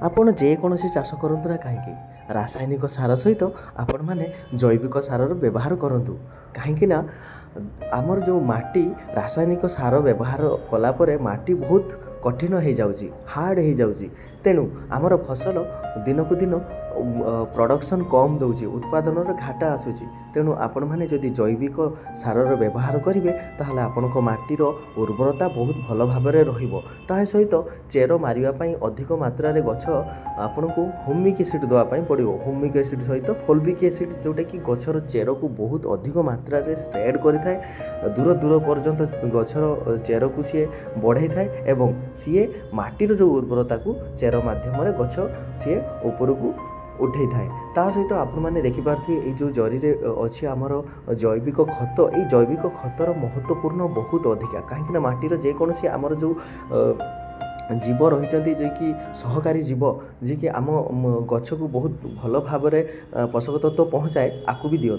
ଆପଣ ଯେକୌଣସି ଚାଷ କରନ୍ତୁ ନା କାହିଁକି ରାସାୟନିକ ସାର ସହିତ ଆପଣମାନେ ଜୈବିକ ସାରର ବ୍ୟବହାର କରନ୍ତୁ। କାହିଁକି ନା ଆମର ଯେଉଁ ମାଟି ରାସାୟନିକ ସାର ବ୍ୟବହାର କଲା ପରେ ମାଟି ବହୁତ କଠିନ ହେଇଯାଉଛି, ହାର୍ଡ଼ ହେଇଯାଉଛି। ତେଣୁ ଆମର ଫସଲ ଦିନକୁ ଦିନ ପ୍ରଡ଼କ୍ସନ୍ କମ୍ ଦେଉଛି, ଉତ୍ପାଦନର ଘାଟା ଆସୁଛି। ତେଣୁ ଆପଣମାନେ ଯଦି ଜୈବିକ ସାରର ବ୍ୟବହାର କରିବେ ତାହେଲେ ଆପଣଙ୍କ ମାଟିର ଉର୍ବରତା ବହୁତ ଭଲ ଭାବରେ ରହିବ। ତା ସହିତ ଚେର ମାରିବା ପାଇଁ ଅଧିକ ମାତ୍ରାରେ ଗଛ ଆପଣଙ୍କୁ ହୁମିକ୍ ଏସିଡ଼୍ ଦେବା ପାଇଁ ପଡ଼ିବ। ହୁମିକ୍ ଏସିଡ଼୍ ସହିତ ଫୋଲବିକ୍ ଏସିଡ଼୍ ଯେଉଁଟାକି ଗଛର ଚେରକୁ ବହୁତ ଅଧିକ ମାତ୍ରାରେ ସ୍ପ୍ରେଡ଼୍ କରିଥାଏ, ଦୂର ଦୂର ପର୍ଯ୍ୟନ୍ତ ଗଛର ଚେରକୁ ସିଏ ବଢ଼ାଇଥାଏ ଏବଂ ସିଏ ମାଟିର ଯେଉଁ ଉର୍ବରତାକୁ ଚେର ମାଧ୍ୟମରେ ଗଛ ସିଏ ଉପରକୁ ଉଠେଇଥାଏ। ତା ସହିତ ଆପଣମାନେ ଦେଖିପାରୁଥିବେ ଏଇ ଯେଉଁ ଜରିରେ ଅଛି ଆମର ଜୈବିକ ଖତ, ଏଇ ଜୈବିକ ଖତର ମହତ୍ତ୍ୱପୂର୍ଣ୍ଣ ବହୁତ ଅଧିକା। କାହିଁକିନା ମାଟିର ଯେକୌଣସି ଆମର ଯେଉଁ ଜୀବ ରହିଛନ୍ତି ଯିଏକି ସହକାରୀ ଜୀବ ଯିଏକି ଆମ ଗଛକୁ ବହୁତ ଭଲ ଭାବରେ ପୋଷକ ତତ୍ତ୍ୱ ପହଞ୍ଚାଏ, ଆକୁ ବି ଦିଅନ୍ତୁ।